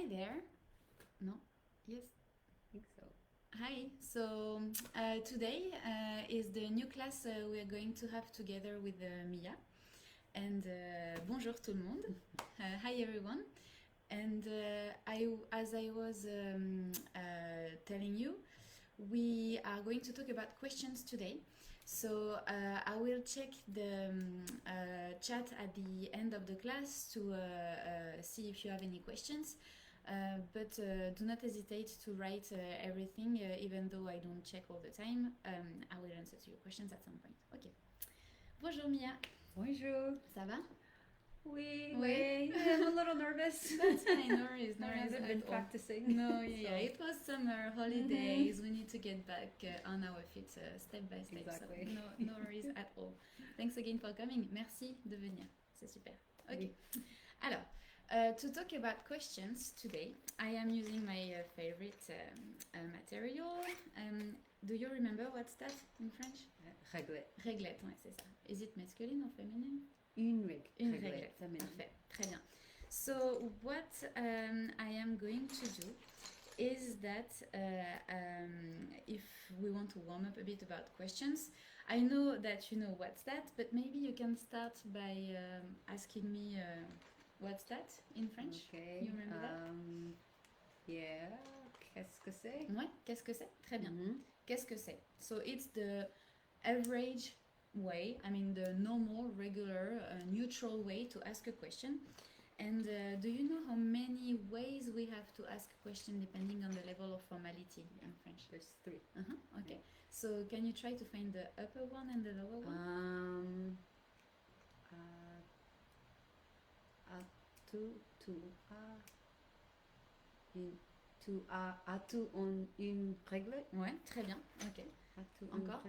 Hi there. No? Yes. I think so. Hi. So today is the new class we are going to have together with Mia. And bonjour tout le monde. Hi everyone. And as I was telling you, we are going to talk about questions today. So I will check the chat at the end of the class to see if you have any questions. But do not hesitate to write everything, even though I don't check all the time. I will answer to your questions at some point. Ok. Bonjour Mia. Bonjour. Ça va? Oui, Oui. I'm a little nervous. That's fine, no worries, no I worries haven't at been all. practicing. No, yeah, so. it was summer holidays. We need to get back on our feet step by step. Exactly. So no worries at all. Thanks again for coming. Merci de venir. C'est super. Ok. Oui. Alors, to talk about questions today, I am using my favorite material. Do you remember what's that in French? Réglette. Réglette, ouais, c'est ça. Is it masculine or feminine? Une réglette. Feminine. Parfait, très bien. So what I am going to do is that if we want to warm up a bit about questions, I know that you know what's that, but maybe you can start by asking me what's that in French? Okay. You remember that? Yeah. Qu'est-ce que c'est? Ouais, qu'est-ce que c'est? Très bien. Mm-hmm. Qu'est-ce que c'est? So it's the average way, I mean the normal, regular, neutral way to ask a question. And do you know how many ways we have to ask a question depending on the level of formality in French? There's 3. Okay. Yeah. So can you try to find the upper one and the lower one? As-tu une réglette? Ouais, très bien. Ok. As-tu Encore?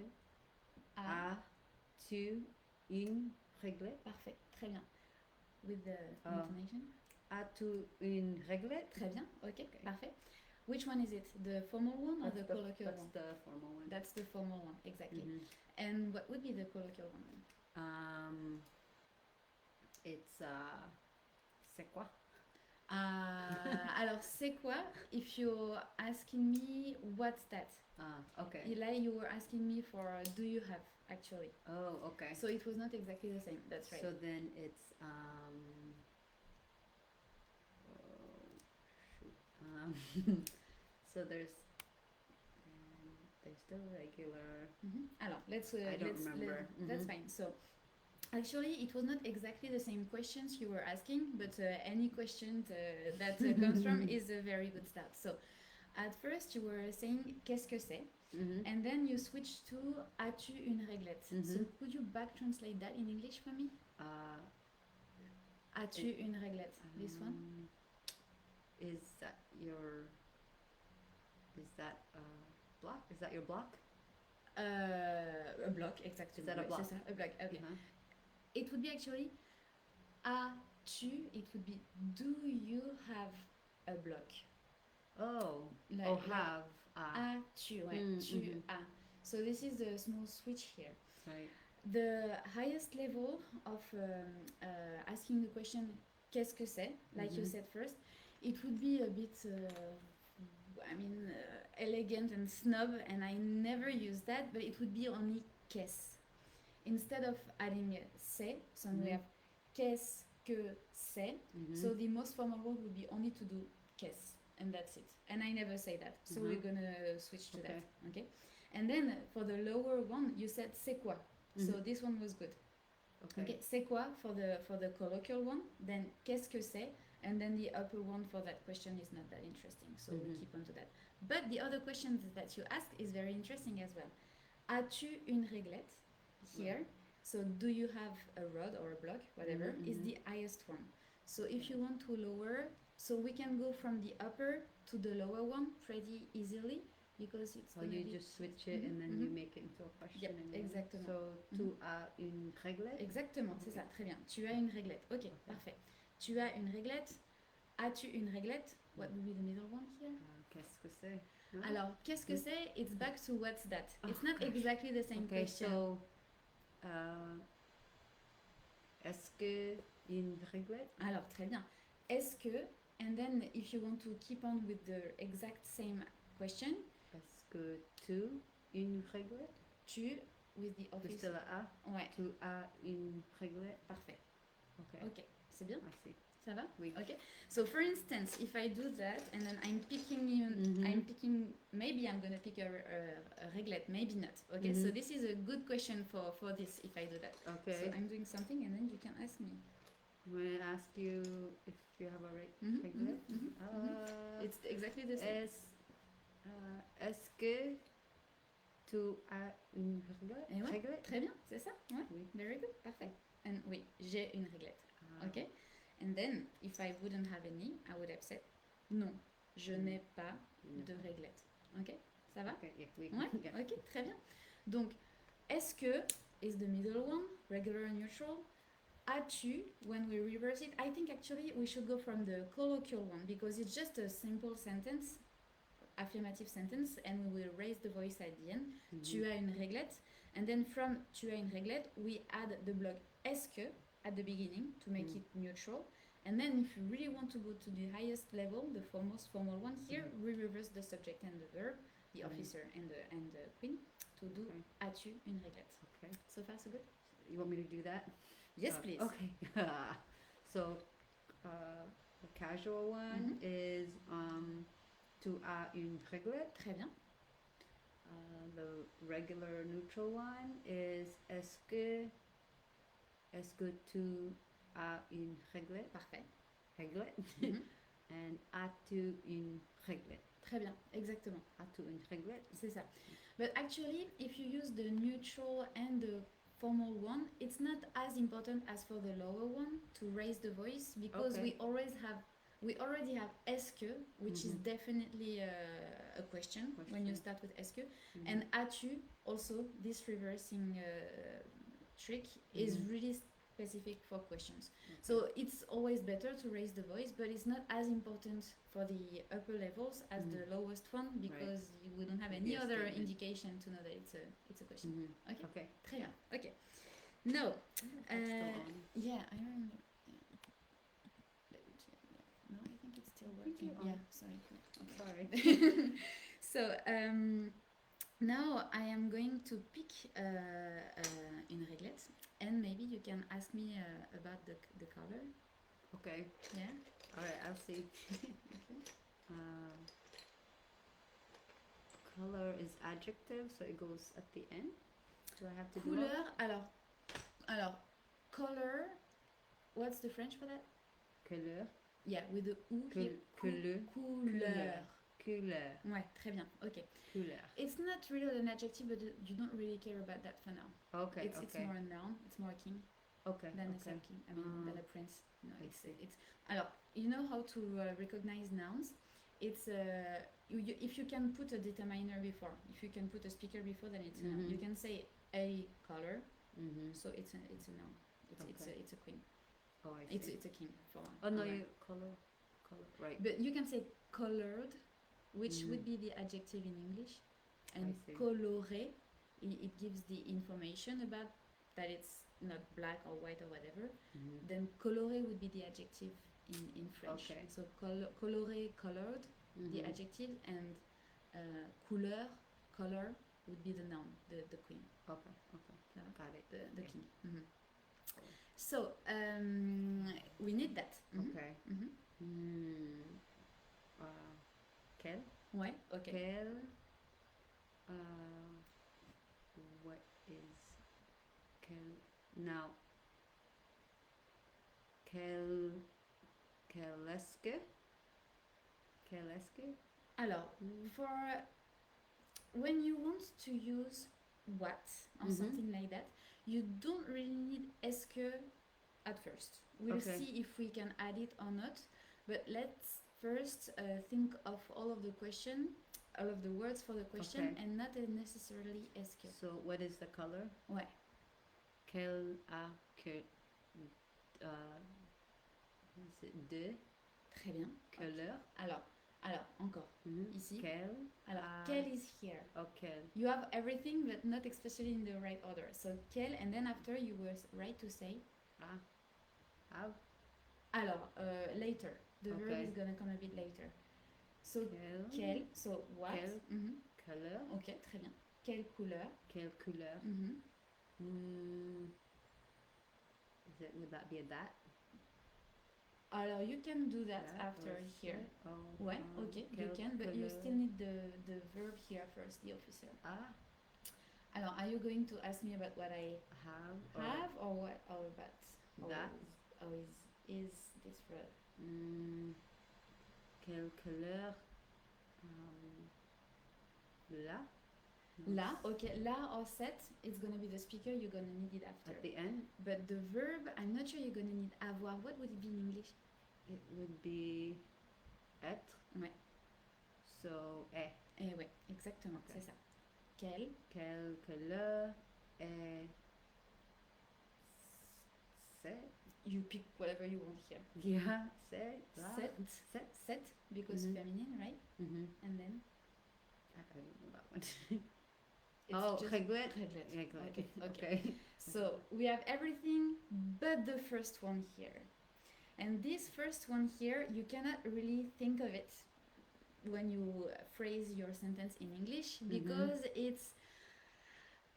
As-tu une réglette? Parfait, très bien. With the intonation? As-tu une réglette? Très bien, ok, parfait. Which one is it? The formal one or the colloquial one? That's the formal one. That's the formal one, exactly. Mm-hmm. And what would be the colloquial one? It's c'est quoi? Alors, c'est quoi? If you're asking me, what's that? Okay. Eli, you were asking me for do you have, actually. Oh, okay. So it was not exactly the same, that's right. So then it's so there's the regular. Alors, let's I don't remember. That's fine. So actually, it was not exactly the same questions you were asking, but any question that comes from is a very good start. So at first, you were saying qu'est-ce que c'est? And then you switched to as-tu une réglette? So could you back translate that in English for me? As-tu une réglette? This one? Is that block? Is that your block? A block, exactly. Is that a block? C'est ça, a block, okay. It would be actually as-tu, it would be do you have a block? Oh, have. As-tu, ouais, tu as. So this is the small switch here. Right. The highest level of asking the question qu'est-ce que c'est, like you said first, it would be a bit elegant and snob, and I never use that, but it would be only qu'est-ce. Instead of adding c'est, so we have qu'est-ce que c'est. So the most formal word would be only to do qu'est-ce, and that's it. And I never say that, so we're gonna switch to that. Okay. And then for the lower one, you said c'est quoi. So this one was good. Okay. C'est quoi for the colloquial one, then qu'est-ce que c'est, and then the upper one for that question is not that interesting, so we keep on to that. But the other question that you asked is very interesting as well. As-tu une réglette? Here, so do you have a rod or a block, whatever, is the highest one. So if you want to lower, so we can go from the upper to the lower one pretty easily, because it's you just switch it and then you make it into a question. Yep, exactement. So tu as une réglette? Exactement, c'est ça, très bien. Tu as une réglette. Ok, parfait. Tu as une réglette. As-tu une réglette? What would be the middle one here? Qu'est-ce que c'est? Alors, qu'est-ce que c'est? It's back to what's that. It's not exactly the same question. So, est-ce que une réglette? Alors, très bien. Est-ce que And then if you want to keep on with the exact same question. Est-ce que tu une réglette? Tu, with the office. Juste la A. Ouais. Tu as une réglette? Parfait. Ok. Ok, c'est bien? I see. Ça va? Oui. Okay. So for instance, if I do that and then I'm picking, maybe I'm gonna pick a réglette, maybe not. Okay. So this is a good question for this if I do that. Okay. So I'm doing something and then you can ask me. When I ask you if you have a réglette, it's exactly the same. Est-ce que tu as une réglette? Très bien, c'est ça? Ouais. Oui. Very good, parfait. And oui, j'ai une réglette. Okay. And then, if I wouldn't have any, I would have said, non, je n'ai pas de réglette. Ok, ça va? Okay, yeah, oui. Ouais, Yeah. ok, très bien. Donc, est-ce que is the middle one, regular and neutral? As-tu, when we reverse it, I think actually we should go from the colloquial one because it's just a simple sentence, affirmative sentence, and we will raise the voice at the end. Tu as une réglette. And then from tu as une réglette, we add the block est-ce que at the beginning to make it neutral. And then if you really want to go to the highest level, the most formal one, here we reverse the subject and the verb, the officer and the queen, to do as-tu une réglette. Okay. So far so good? You want me to do that? Yes, please. Okay. So the casual one is tu as une réglette. Très bien. The regular neutral one is est-ce que tu as une réglette? Parfait. Réglette. And as-tu une réglette? Très bien, exactement. As-tu une réglette? C'est ça. But actually, if you use the neutral and the formal one, it's not as important as for the lower one to raise the voice because we already have est-ce que, which is definitely a question when you start with est-ce que, and as-tu also, this reversing trick is really specific for questions. So it's always better to raise the voice, but it's not as important for the upper levels as the lowest one because we don't have any other indication to know that it's a question. Okay. Très bien. Okay. No. Yeah, I remember. No, I think it's still working. Yeah, sorry. Okay. Sorry. So now I am going to pick une réglette, and maybe you can ask me about the color. Okay. Yeah. All right, I'll see. Okay. Color is adjective, so it goes at the end. Do I have to do Couleur. that? Alors, color. What's the French for that? Couleur. Yeah, with the ou. Couleur. Couleur. Ouais, très bien. Okay. Couleur. It's not really an adjective, but you don't really care about that for now. Okay. It's more a noun. It's more a king. Okay. Than a king. I mean, than a prince. No, it's. Alors, you know how to recognize nouns? It's if you can put a determiner before, if you can put a speaker before, then it's a noun. You can say a color, so it's a noun. It's a queen. Oh, I see. It's a king for. Oh no, you color, right? But you can say colored, which would be the adjective in English, and coloré, it gives the information about that it's not black or white or whatever. Then coloré would be the adjective in French. Okay. So coloré, colored, the adjective, and couleur, color would be the noun, the queen. Okay. Got it. The king. So we need that. Okay. Quel? Ouais. Okay. Quel? What is quel? Now. Quel est-ce que? Alors, for when you want to use what or something like that, you don't really need est-ce que at first. We'll see if we can add it or not. But let's first think of all of the words for the question, and not necessarily est-ce que. So what is the color? Ouais. Quel a que is it de? Très bien. Couleur. Alors, encore. Ici. Quel. Alors, quel is here. Okay. You have everything, but not especially in the right order. So, quel, and then after you were right to say. How? Alors, later. The verb Okay. is gonna come a bit later. So Quel. quel, so what? Quel. Couleur. Ok, très bien. Quelle couleur? Quelle couleur. Would that be a that? Alors you can do that That after or here. Oh, Ouais, ok, you quelle can, but you couleur. still need the verb here first, the officer. Ah, Alors, are you going to ask me about what I have or what or about that. how is this verb? Quelle couleur. Là. No. La, okay, la or set, it's gonna be the speaker, you're gonna need it after. At the end, But the verb, I'm not sure you're gonna need avoir. What would it be in English? it would be être. Ouais. So, est. Eh ouais, exactement, Okay. c'est ça. Quelle Couleur est. C'est. You pick whatever you want here. Yeah, c'est. Set, because feminine, right? And then? I don't know that one. It's just réglette. Okay. So we have everything but the first one here. And this first one here, you cannot really think of it when you phrase your sentence in English because it's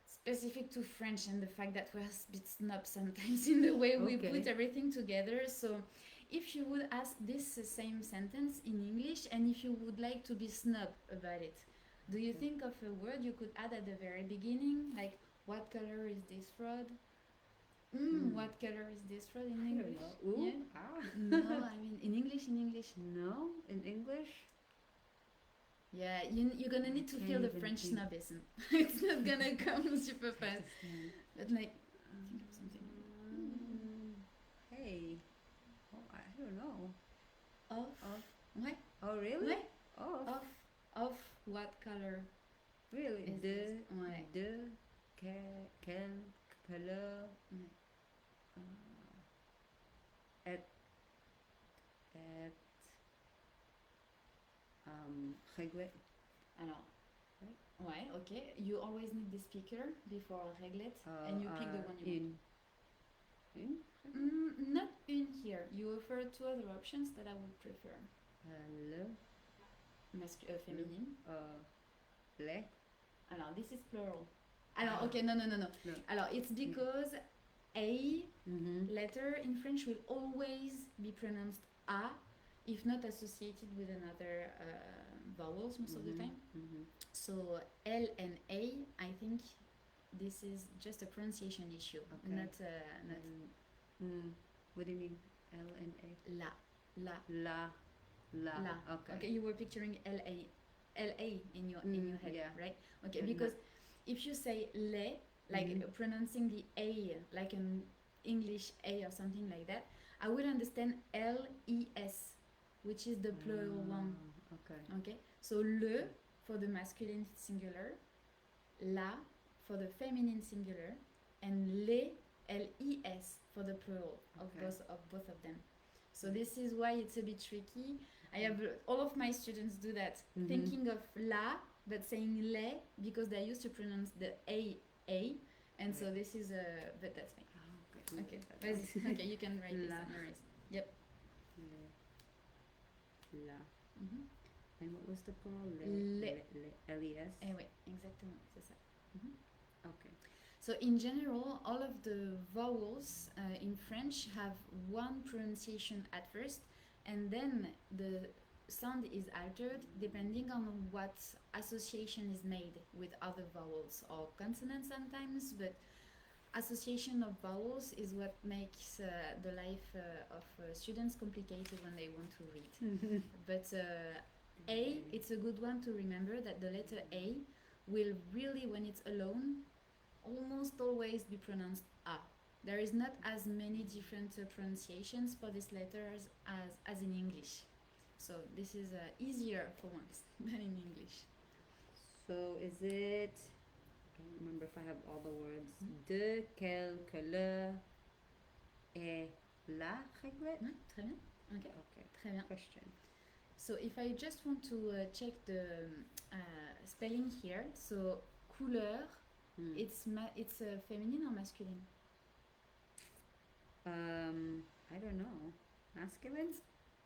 specific to French and the fact that we're a bit snob sometimes in the way we put everything together. So if you would ask this same sentence in English and if you would like to be snob about it, do you think of a word you could add at the very beginning? Like, what color is this rod? What color is this rod in English? Ooh, yeah? No, I mean in English. No, in English? Yeah, you're gonna need to feel the French snobism. It's not gonna come super fast. But like, think of something. Hey, I don't know. Of. Ouais. Oh, really? Ouais. Of what color? Really? Is this? Ouais. Quelle couleur. Réglette. Alors, ouais, okay. You always need the speaker before réglette, and you pick the one you want. Not une here. You offer two other options that I would prefer. Féminine. Les. Alors, this is plural. Alors, okay, no. Alors, it's because a letter in French will always be pronounced a, if not associated with another vowels most of the time. So L and A, I think this is just a pronunciation issue, not. What do you mean? L and A. La. Okay, you were picturing L A in your head, right? Okay, and because if you say le, like pronouncing the A like an English A or something like that, I would understand LES, which is the plural one. Okay. So le for the masculine singular, la for the feminine singular, and les LES for the plural of both of them. So this is why it's a bit tricky. I have all of my students do that, thinking of la but saying le because they're used to pronounce the A, and so this is but that's fine. Okay, okay, you can write this down. Yep. La. And what was the plural? Les. Les. Eh oui, exactement, c'est ça. Okay. So in general, all of the vowels in French have one pronunciation at first, and then the sound is altered depending on what association is made with other vowels or consonants sometimes, but association of vowels is what makes the life of students complicated when they want to read. But A, it's a good one to remember that the letter A will really, when it's alone, almost always be pronounced A. There is not as many different pronunciations for this letter as in English. So this is easier for once than in English. So is it, I can't remember if I have all the words, de quelle couleur est la réglette? Très bien. Okay. Très bien. Question. So if I just want to check the spelling here, so couleur, it's feminine or masculine? I don't know. Masculine?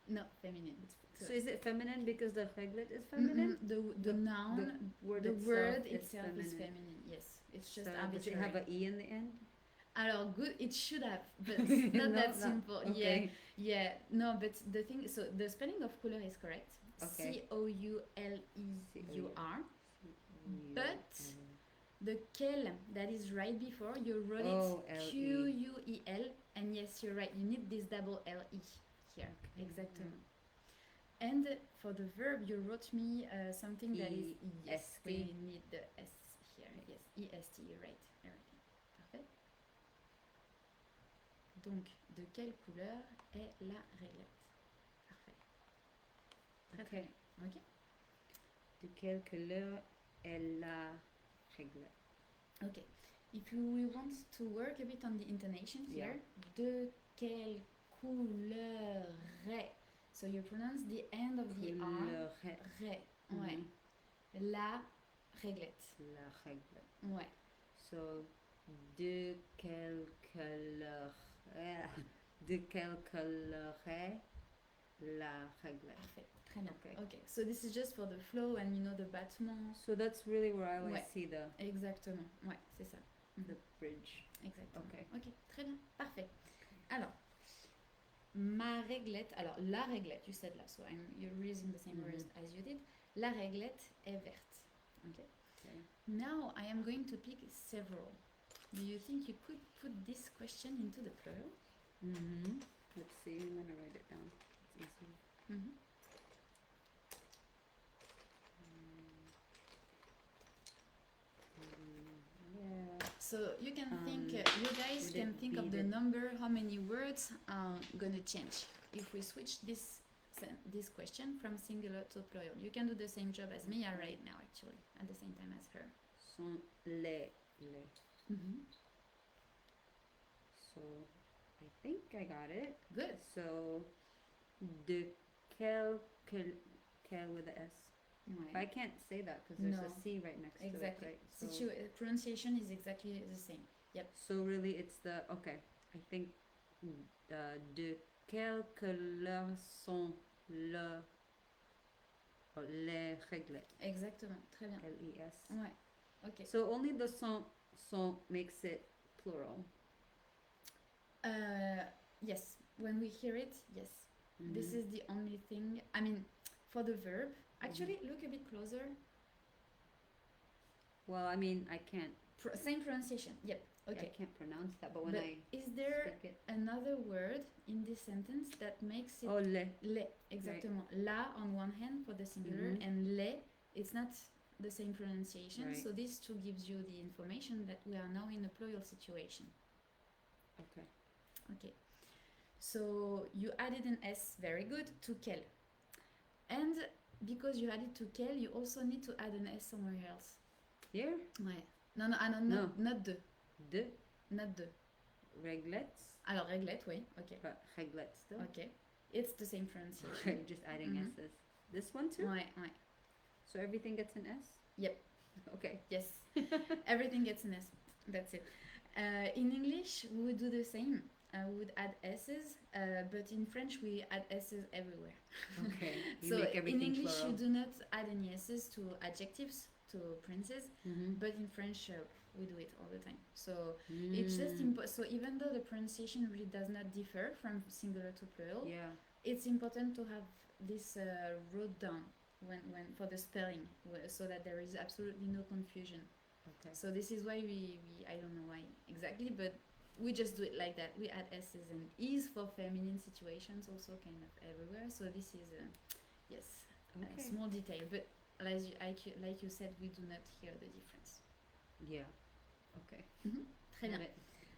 No, feminine. So is it feminine because the réglet is feminine? The noun, the the word is itself feminine. is feminine. Yes, it's just So arbitrary. does it have an E in the end? Alors, good, it should have, but it's not that simple. Okay. Yeah, no, but the thing, so the spelling of couleur is correct. Okay. Couleur. But the quel that is right before, you wrote it Quel, and yes, you're right, you need this double LE here. Okay. Exactly. And for the verb, you wrote me something that is, yes, we need the S here. Yes, EST, you're right. Everything. Parfait. Donc, de quelle couleur est la réglette? Parfait. Très bien. Ok. De quelle couleur est la réglette? Okay. If we want to work a bit on the intonation here, de quelle couleur est? So you pronounce the end of the R. Ré. Ouais. La réglette. La réglette. Ouais. So, de quelle couleur est la réglette? Parfait. Très bien. Okay. So this is just for the flow and the battement. So that's really where I always see the... Exactement. Ouais, c'est ça. The bridge. Exactement. Ok, très bien. Parfait. Alors, ma réglette, alors la réglette, you said là, so you're using the same words as you did. La réglette est verte. Okay. Now I am going to pick several. Do you think you could put this question into the plural? Let's see, I'm going to write it down. It's easy. So you can think, you guys can think of the number, how many words are gonna change if we switch this question from singular to plural. You can do the same job as Mia right now, actually, at the same time as her. Sont les. So I think I got it. Good. So de quel with the S. Ouais. But I can't say that because there's a C right next to it. Exactly. So pronunciation is exactly the same. Yep. So really it's the, okay, I think de quelle couleur sont les réglettes? Exactement. Très bien. L-E-S. Ouais. Okay. So only the sont makes it plural. Yes. When we hear it, yes. This is the only thing. I mean, for the verb, actually, look a bit closer. Well, I mean, I can't. Same pronunciation. Yep. Okay. I can't pronounce that, but when I is there another word in this sentence that makes it? Oh, le. Le. Exactement. Right. La on one hand for the singular, and le, it's not the same pronunciation. Right. So this too gives you the information that we are now in a plural situation. Okay. Okay. So you added an S, very good, to quel. And because you added to quel, you also need to add an S somewhere else. Here? Ouais. No, not de. De? Not de. Réglettes? Alors, réglette, oui, ok. But réglettes still? Okay. It's the same pronunciation. Okay, just adding S's. This one too? Ouais, ouais. So everything gets an S? Yep. Okay. Yes. Everything gets an S. That's it. In English, we would do the same. We would add S's, but in French, we add S's everywhere. Okay. So in English, plural. You do not add any S's to adjectives, to princes, but in French, we do it all the time. So it's just so even though the pronunciation really does not differ from singular to plural, it's important to have this wrote down when for the spelling, so that there is absolutely no confusion. Okay. So this is why we I don't know why exactly, but we just do it like that. We add S's and E's for feminine situations, also kind of everywhere. So this is a small detail, but like you said, we do not hear the difference. Yeah. Okay. Très bien.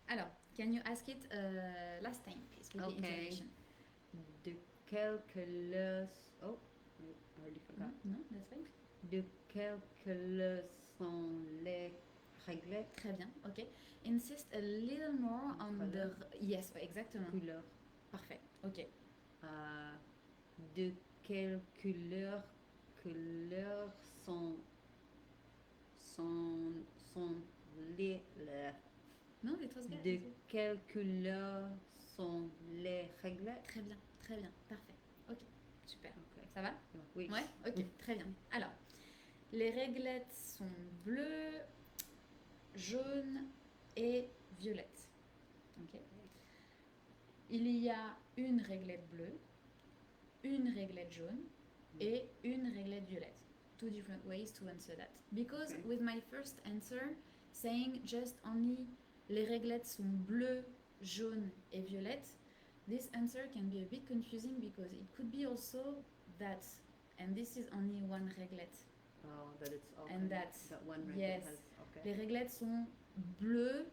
Alors, can you ask it last time, please, with the intonation? De quelle couleur... Oh, I already forgot. No, that's fine. De quelle couleur sont les réglettes? Très bien, ok. Insist a little more on couleur. Yes, exactement. Couleur. Parfait, ok. De quelle couleur sont les... Non, it was good. De quelle couleur sont les réglettes? Très bien, parfait. Ok. super. Ok. Ça va? Oui. Ouais, ok, très bien. Alors, les réglettes sont bleues, jaunes et violettes. Ok. Il y a une réglette bleue, une réglette jaune et une réglette violette. Two different ways to answer that. Because with my first answer, saying just only les réglettes sont bleues, jaunes et violettes, this answer can be a bit confusing because it could be also that, and this is only one réglette. Oh, that it's all And that one réglette yes, has. Okay. les réglettes sont bleues,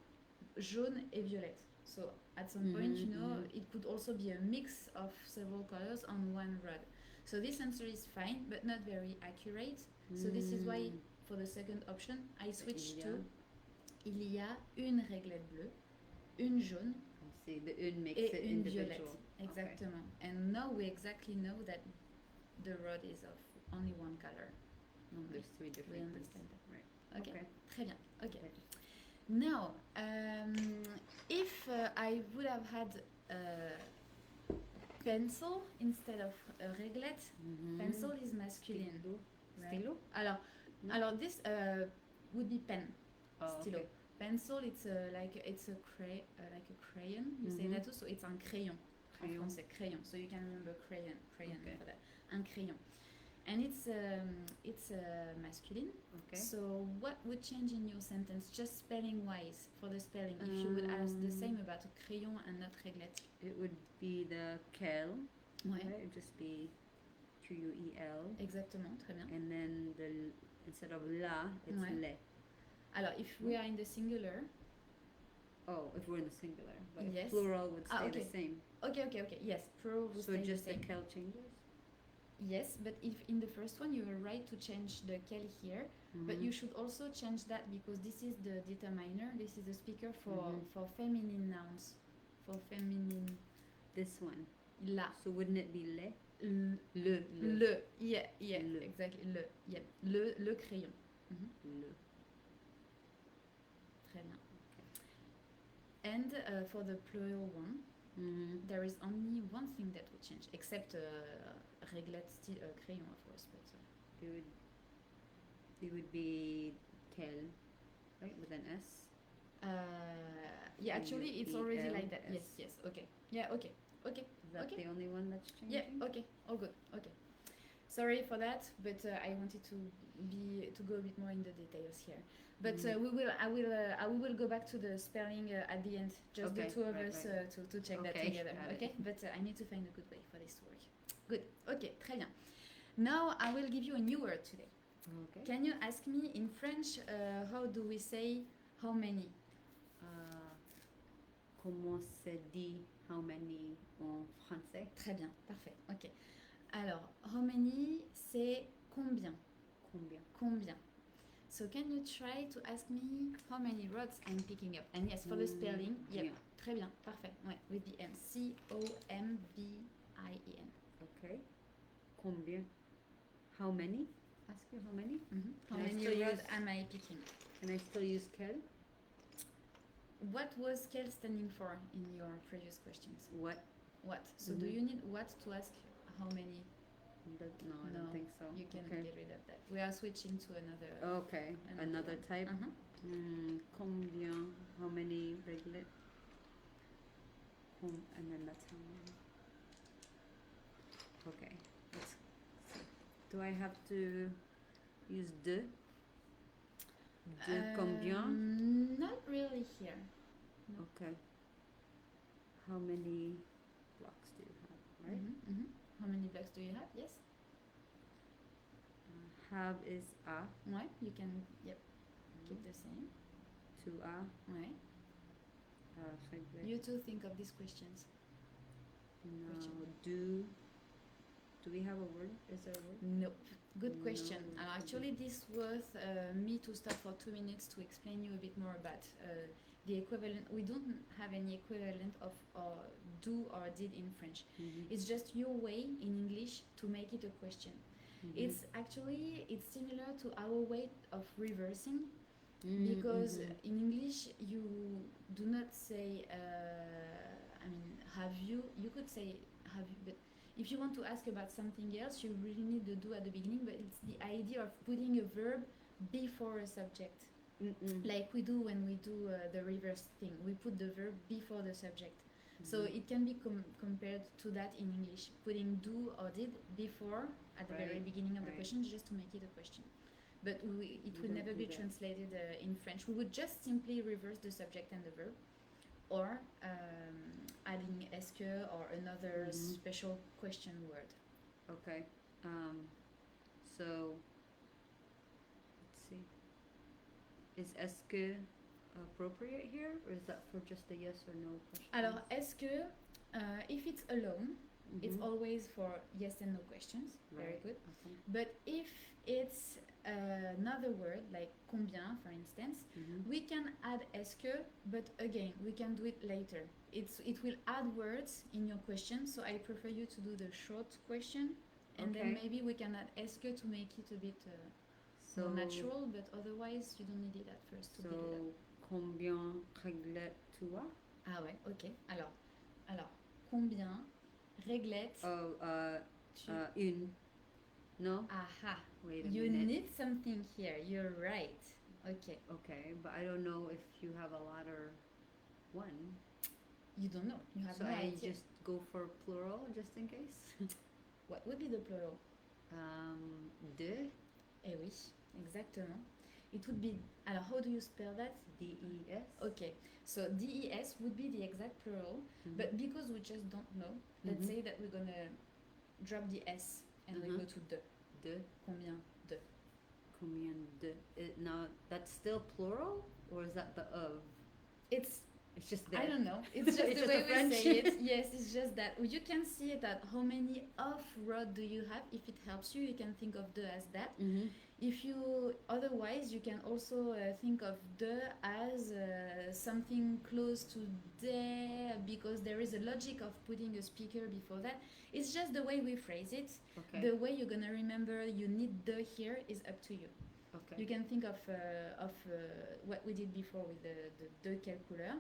jaunes et violettes. So at some point, you know, it could also be a mix of several colors on one rod. So this answer is fine, but not very accurate. So this is why, for the second option, I switched to il y a une réglette bleue, une jaune See, the une makes et it une individual. violette. Exactement. Okay. And now we exactly know that the rod is of only one color. Donc there's three different. We understand that. Right. Okay. Très bien. Okay. Now, if I would have had pencil instead of réglette, pencil is masculine. Right? Stylo? Alors this would be pen. Stylo. Okay. Pencil, it's like a crayon. You say that too. So it's un crayon. En français, crayon. So you can remember crayon Okay. for that. Un crayon. And it's masculine. Okay. So what would change in your sentence, just spelling wise, for the spelling, if you would ask the same about a crayon and not réglette? It would be the quel. Ouais. Right? It would just be Q-U-E-L. Exactement, très bien. And then instead of la, it's le. Alors, if we are in the singular. Oh, if we're in the singular. But yes. Plural would stay okay. the same. Okay. Yes, plural would stay the same. So just the quel changes? Yes, but if in the first one you were right to change the quel here, but you should also change that because this is the determiner, this is the speaker for feminine nouns, for feminine. This one. La. So wouldn't it be le? Le. Yeah, le. Exactly. Le. Yeah. Le crayon. Le. Très bien. And for the plural one, there is only one thing that will change, except réglette, still crayon, of course, but it would be quel, right, with an S. Yeah, actually, it's already like that. Yes. Okay. Yeah. Okay. Is that the only one that's changing? Yeah. Okay. All good. Okay. Sorry for that, but I wanted to go a bit more in the details here. But I will go back to the spelling at the end, just the two of us to check that together. Okay. But I need to find a good way for this to work. Good. Okay. Très bien. Now I will give you a new word today. Okay. Can you ask me in French how do we say how many? Comment se dit how many en français? Très bien. Parfait. Ok. Alors, how many, c'est combien? Combien. So can you try to ask me how many rods I'm picking up? And yes, for the spelling, yep. Très bien, parfait. Ouais, with the M. C-O-M-B-I-E-N. Okay. Combien? How many? Ask you how many? How many rods am I picking? Can I still use quel? What was quel standing for in your previous questions? What? So do you need what to ask how many? No, I don't think so. You can get rid of that. We are switching to another. Okay, another type. Combien? How many réglette? And then that's how many. Okay. Let's see. Do I have to use de? De combien? Not really here. No. Okay. How many blocks do you have? Right. How many blocks do you have? Yes. Have is a. Ouais, you can. Yep. Keep the same. 2a. Ouais. You two think of these questions. No. Do we have a word? Is there a word? Nope. Good question. No. Actually, this worth me to stop for 2 minutes to explain you a bit more about the equivalent. We don't have any equivalent of do or did in French. It's just your way in English to make it a question. It's similar to our way of reversing. Because in English you do not say have you could say have you, but if you want to ask about something else, you really need the do at the beginning, but it's the idea of putting a verb before a subject. Like we do when we do the reverse thing. We put the verb before the subject. So it can be compared to that in English, putting do or did before at the very beginning of the question, just to make it a question. But it would never be translated in French. We would just simply reverse the subject and the verb, or adding est-ce que or another special question word. Okay. So let's see. Is est-ce que appropriate here, or is that for just a yes or no question? Alors, est-ce que if it's alone, it's always for yes and no questions. Very good. Okay. But if it's another word like combien, for instance, we can add est-ce que, but again, we can do it later. It will add words in your question, so I prefer you to do the short question, and then maybe we can add est-ce que to make it a bit more natural, but otherwise you don't need it at first to build it up. Combien réglettes-tu? Ah ouais, ok. Alors, combien réglettes une? No? Aha. Wait a you minute. need something here. You're right. Okay. Okay, but I don't know if you have a lot or one. You don't know. You have no idea. So I just go for plural just in case? What would be the plural? De. Eh oui, exactement. It would be... Alors, how do you spell that? D-E-S. Okay, so D-E-S would be the exact plural, but because we just don't know, let's say that we're going to drop the S and we go to de. De. Combien de? Combien de. Now, that's still plural? Or is that the of? It's just there. I don't know. It's just the way we say it. Yes, it's just that. You can see it at how many of rod do you have. If it helps you, you can think of de as that. If you otherwise, you can also think of de as something close to de, because there is a logic of putting a speaker before that. It's just the way we phrase it. Okay. The way you're gonna remember you need de here is up to you. Okay. You can think of what we did before with the de quelle couleur,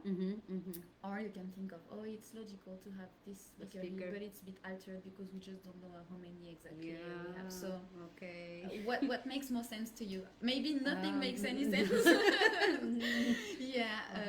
or you can think of, oh, it's logical to have this speaker here, but it's a bit altered because we just don't know how many exactly we have. So, what makes more sense to you? Maybe nothing makes any sense. I'll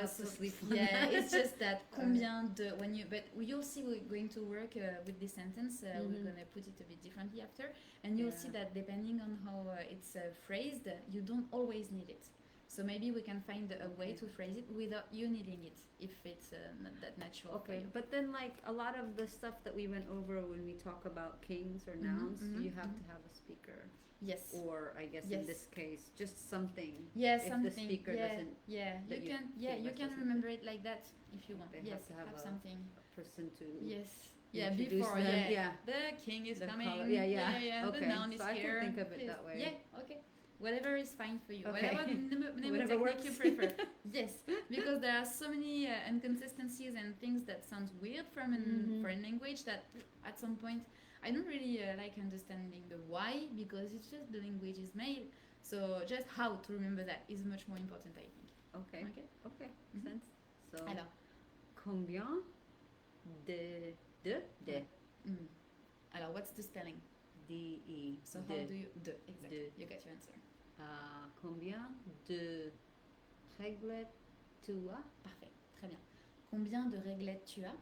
have to sleep. It's just that combien de but you'll see we're going to work with this sentence. We're gonna put it a bit differently after, and you'll see that depending on how it's phrased, you don't always need it. So maybe we can find a way to phrase it without you needing it, if it's not that natural. Okay, but then like a lot of the stuff that we went over when we talk about kings or nouns, you have to have a speaker. Yes. Or I guess in this case, just something. Yes, if something. The speaker doesn't. Yeah, you can remember it like that if you want. They yes, have to have something. A person to. Yes. Yeah, before. Them. Yeah. The king is coming. Yeah. Okay. The noun is so here. I can think of it that way. Yeah. Okay. Whatever is fine for you. Okay. Whatever technique you prefer. Yes, because there are so many inconsistencies and things that sounds weird from a foreign language that at some point I don't really like understanding the why, because it's just the language is made. So just how to remember that is much more important, I think. Okay. Sense. So. Alors. Combien de. Alors, what's the spelling? D-E. So how do you... De, exactly. You got your answer. Combien de réglettes tu as? Parfait. Très bien. Combien de réglettes tu as?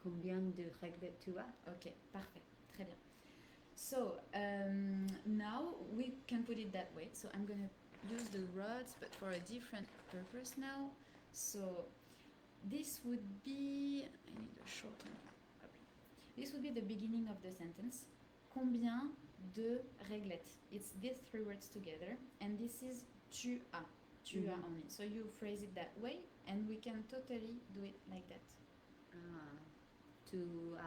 Combien de réglettes tu as? Ok. Parfait. Très bien. So, now we can put it that way. So I'm going to use the rods, but for a different purpose now. So this would be... I need a short one. This would be the beginning of the sentence. Combien de réglettes? It's these three words together, and this is tu as. Tu as only. So you phrase it that way, and we can totally do it like that. Tu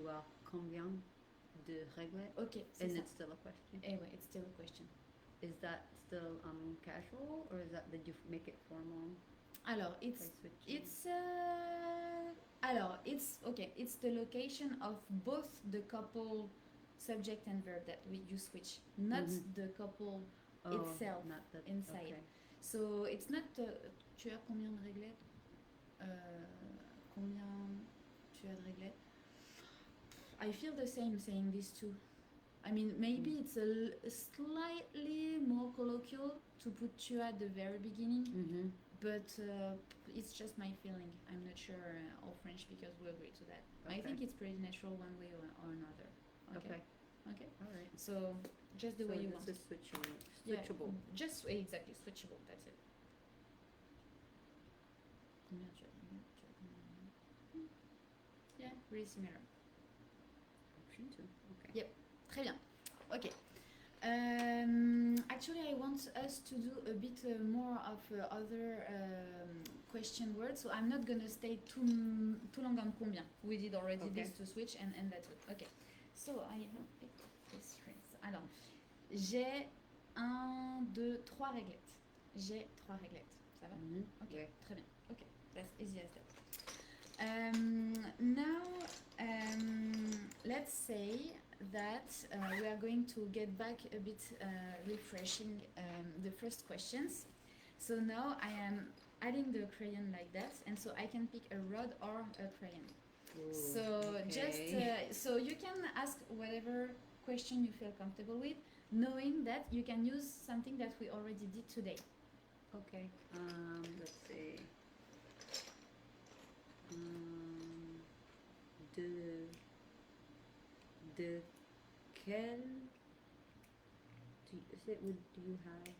as combien de réglettes? Okay. And it's still a question. Anyway, it's still a question. Is that still casual, or is that did you make it formal? Alors, it's the location of both the couple subject and verb that you switch, not the couple itself inside. Okay. So it's not tu as combien de réglettes? Combien tu as de réglettes? I feel the same saying these two. I mean, maybe it's a slightly more colloquial to put tu at the very beginning, but it's just my feeling. I'm not sure all French speakers will agree to that. Okay. I think it's pretty natural one way or another. Okay. All right. So just the way you want. This is switchable. Yeah, just exactly switchable. That's it. Yeah, really similar. Option 2. Okay. Yep. Très bien. Okay. Actually, I want us to do a bit more of other question words, so I'm not gonna stay too long on combien. We did already this to switch, and that's it. Okay. So I have picked this phrase. Alors, j'ai 1, 2, 3 réglettes. J'ai 3 réglettes. Ça va? Ok. Yeah. Très bien. Okay. That's easy as that. Now, let's say that we are going to get back a bit refreshing the first questions. So now I am adding the crayon like that, and so I can pick a rod or a crayon. Ooh, so just so you can ask whatever question you feel comfortable with, knowing that you can use something that we already did today. Okay. Let's see. De quel do you have?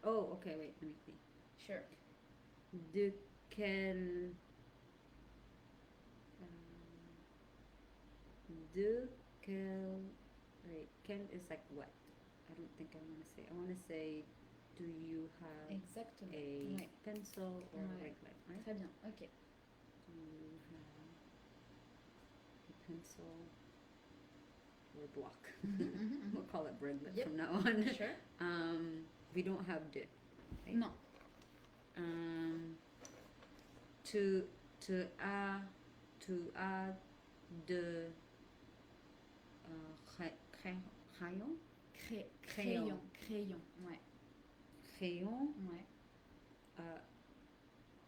Oh, okay. Wait, let me see. Sure. De quel wait, quel is like what? I don't think I want to say. I want to say, do you have Exactement. a pencil or a Ouais. raglet, right? Très bien. Ok. Do you have a pencil or a block? We'll call it raglet Yep. from now on. Sure. We don't have de. Right? Non. Tu as de crayon? Crayon. Ouais. Crayon. Ouais.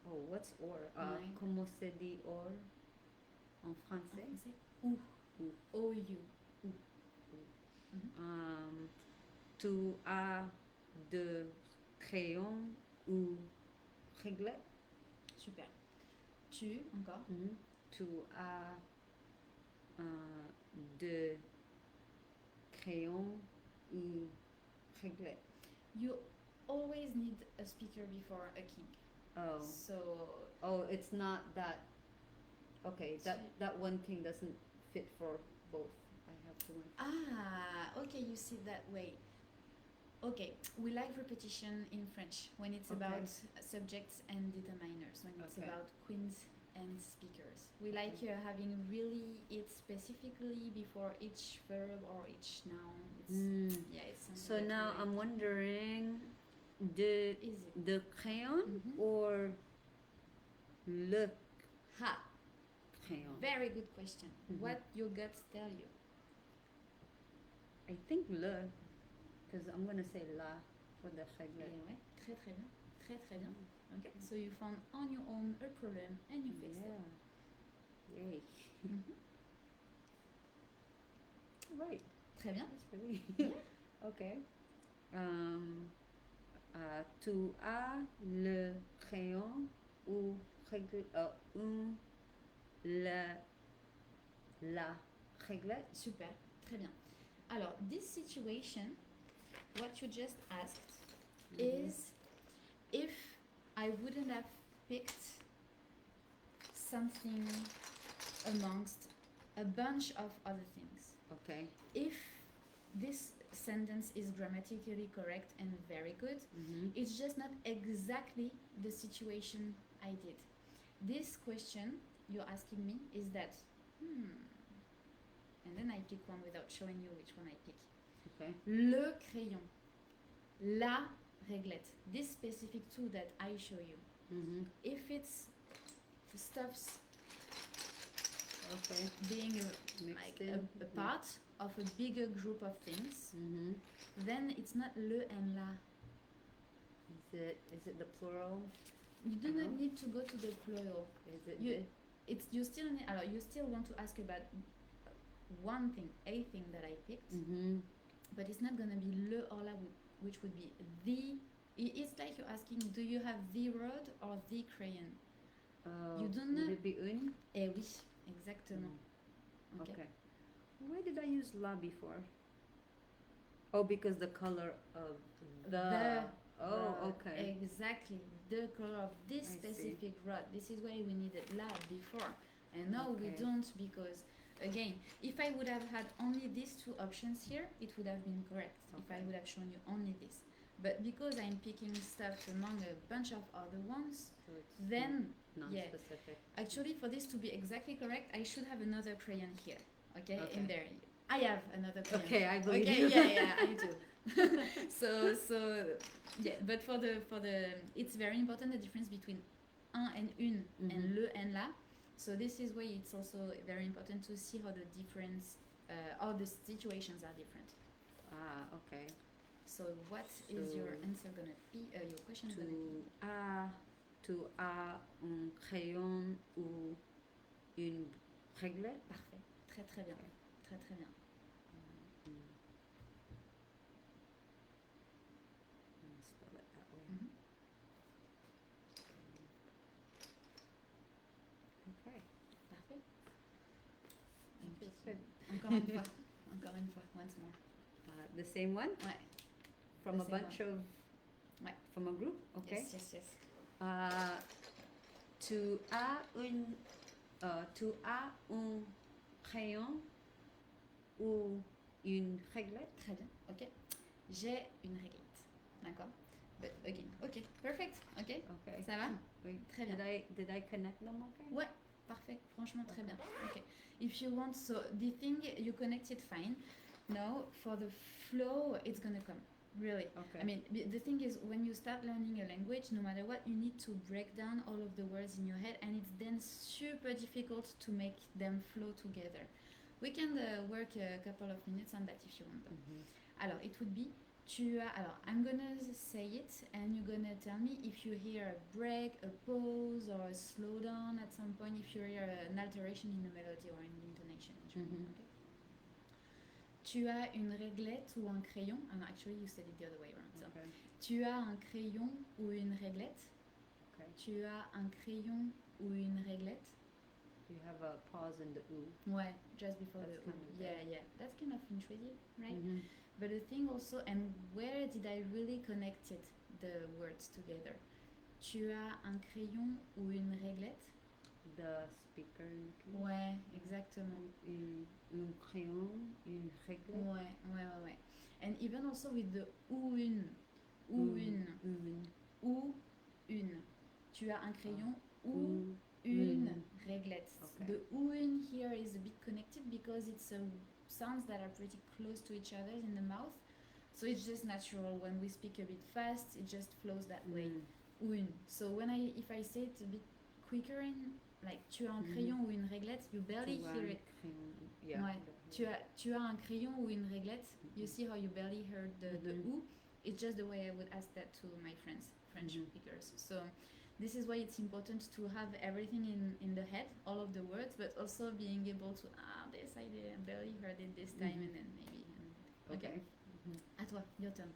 Oh, what's or? Ouais. Comment se dit or en français? Ou. Ou. O-U. Ou. Tu as de crayon ou réglet? Super. Tu, encore. Tu as de crayon ou réglet? You always need a speaker before a king. Oh. So. It's not that. Okay, that one king doesn't fit for both. I have to. Okay, you see that way. Okay, we like repetition in French when it's about subjects and determiners, when it's about queens and speakers. We like having really it specifically before each verb or each noun. It's so now I'm wondering, de crayon or le crayon? Very good question. What your guts tell you? I think le, because I'm gonna say la for the réglet. Ouais, très très bien. Très très bien. Okay, so you found on your own a problem and you fixed it. Yay. Right. Très bien. That's really okay. Tu as le crayon ou la réglet? Super. Très bien. Alors, this situation, what you just asked is if I wouldn't have picked something amongst a bunch of other things. Okay. If this sentence is grammatically correct and very good, it's just not exactly the situation I did. This question you're asking me is that, and then I pick one without showing you which one I pick. Okay. Le crayon. La réglette. This specific two that I show you. If it's stuffs being a part of a bigger group of things, then it's not le and la. Is it the plural? You do not need to go to the plural. Is it it's you still alors, you still want to ask about one thing, a thing that I picked, but it's not gonna be le or la, which would be the. It's like you're asking, do you have the rod or the crayon? You don't know. Would it be une? Eh oui, exactement. Okay. Where did I use la before? Oh, because the color of the. Oh, okay. Exactly. The color of this specific rod. This is why we needed la before. And now we don't, because, again, if I would have had only these two options here, it would have been correct. If I would have shown you only this. But because I'm picking stuff among a bunch of other ones, So it's then, non-specific. actually, for this to be exactly correct, I should have another crayon here. Okay, in there. I have another crayon. Okay, I believe you. Yeah, I do. so yeah, but for the it's very important, the difference between un and une and le and la. So this is why it's also very important to see how the difference, how the situations are different. Okay. So what is your answer gonna be? Your question gonna be? Tu as un crayon ou une réglette? Parfait. Très très bien. Très très bien. Spell it that way. Okay. Parfait. Interesting. Encore une fois. Encore une fois. Once more. The same one? Ouais. From a bunch of. Ouais. From a group? Okay. Yes. Tu as un crayon ou une réglette? Très bien. Ok. J'ai une réglette. D'accord. But again. Ok. Perfect. Ok. Ça va? Oui. Très bien. Did I connect them okay? Ouais. Parfait. Franchement, très bien. Ok. If you want, so the thing you connected fine. Now for the flow, it's gonna come. Really. Okay. I mean, the thing is, when you start learning a language, no matter what, you need to break down all of the words in your head, and it's then super difficult to make them flow together. We can work a couple of minutes on that if you want. Alors, it would be, alors, I'm gonna say it, and you're gonna tell me if you hear a break, a pause, or a slowdown at some point, if you hear an alteration in the melody or in the intonation. Okay? Tu as une réglette ou un crayon? Oh, no, actually, you said it the other way around. So. Okay. Tu as un crayon ou une réglette? Okay. Tu as un crayon ou une réglette? You have a pause in the oo. Ouais, just before That's the kind oo. of Yeah. That's kind of intuitive, right? But the thing also, and where did I really connect it, the words together? Tu as un crayon ou une réglette? The speaker. Ouais, exactement. Un crayon, une réglette. Ouais. And even also with the ou une. Ou une. Tu as un crayon ou une réglette. Okay. The ou une here is a bit connected because it's sounds that are pretty close to each other in the mouth. So it's just natural when we speak a bit fast, it just flows that way. Ou une. So if I say it a bit quicker in, like tu as un crayon ou une réglette, you barely hear it. Yeah. Ouais. Tu as un crayon ou une réglette, you see how you barely heard the ou. It's just the way I would ask that to my friends, French speakers. So this is why it's important to have everything in the head, all of the words, but also being able to, this I barely heard it this time, and then maybe. Okay. À toi, your turn.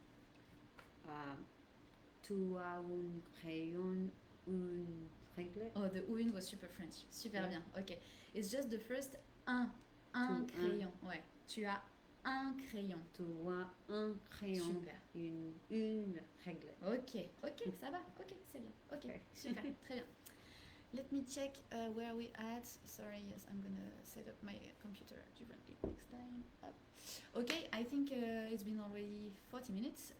Tu as un crayon, une réglette? Oh, the ou une was super French. Super bien. Okay. It's just the first un crayon. Ouais. Tu as un crayon. Tu as un crayon. Super. Une réglette. Ok, ça va. Ok, c'est bien. Ok, super, très bien. Let me check where we at. Sorry, yes, I'm gonna set up my computer differently next time. Okay, I think it's been already 40 minutes.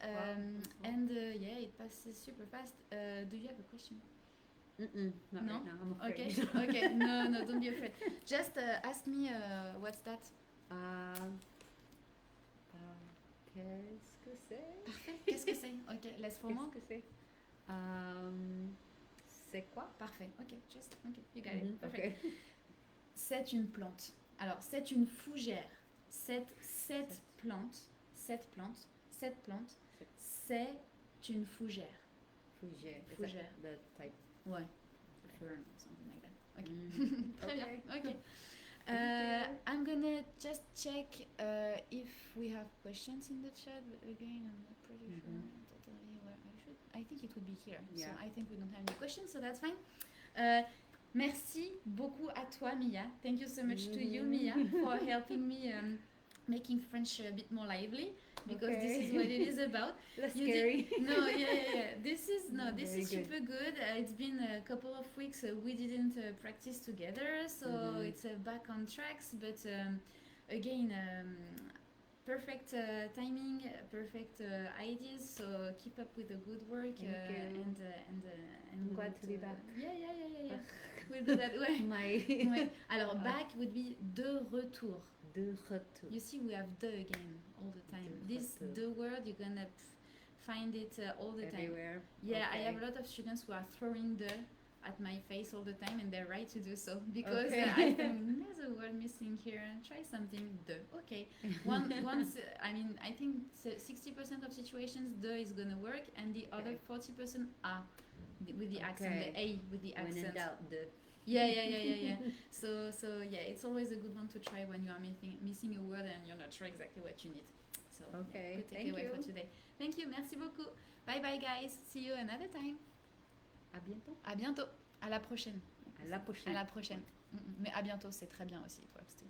And yeah, it passes super fast. Do you have a question? Not no? Right now, I'm afraid. Okay. No, don't be afraid. Just ask me what's that? Qu'est-ce que c'est? Parfait. Qu'est-ce que c'est? Ok, laisse pour moi. Qu'est-ce que c'est? C'est quoi? Parfait. Ok, you got it. Perfect. Okay. C'est une plante. Alors, c'est une fougère. Cette plante, c'est une fougère. Fougère. Fougère. The type. Ouais. Fern, something like that. Ok. Mm. Très bien. Okay. Ok. I'm gonna just check if we have questions in the chat. But again, I'm not pretty sure totally where I should. I think it would be here. Yeah. So I think we don't have any questions, so that's fine. Merci beaucoup à toi, Mia. Thank you so much to you, Mia, for helping me making French a bit more lively, because this is what it is about. Less You scary. no, yeah. This is Very good. super good. It's been a couple of weeks we didn't practice together, so it's back on tracks. But again, perfect timing, perfect ideas. So keep up with the good work. Thank you. And I'm glad to be back. Yeah. We'll do that. Ouais. Ouais. Alors back would be de retour. De retour. You see, we have de again all the time. De This retour. de word, you're gonna find it all the time. Everywhere. Yeah, Okay. I have a lot of students who are throwing de at my face all the time, and they're right to do so, because Okay. I think there's a word missing here. Try something de. Okay. Once I mean, I think 60% of situations de is gonna work, and the other 40% are with the accent, the a with the accent. When in doubt, de. Yeah. So yeah, it's always a good one to try when you are missing a word and you're not sure exactly what you need. So Okay, good thank takeaway you. for today. Thank you, merci beaucoup. Bye bye guys, see you another time. À bientôt. À bientôt, à la prochaine. À la prochaine. À la prochaine. Mais à bientôt, c'est très bien aussi pour Abstu.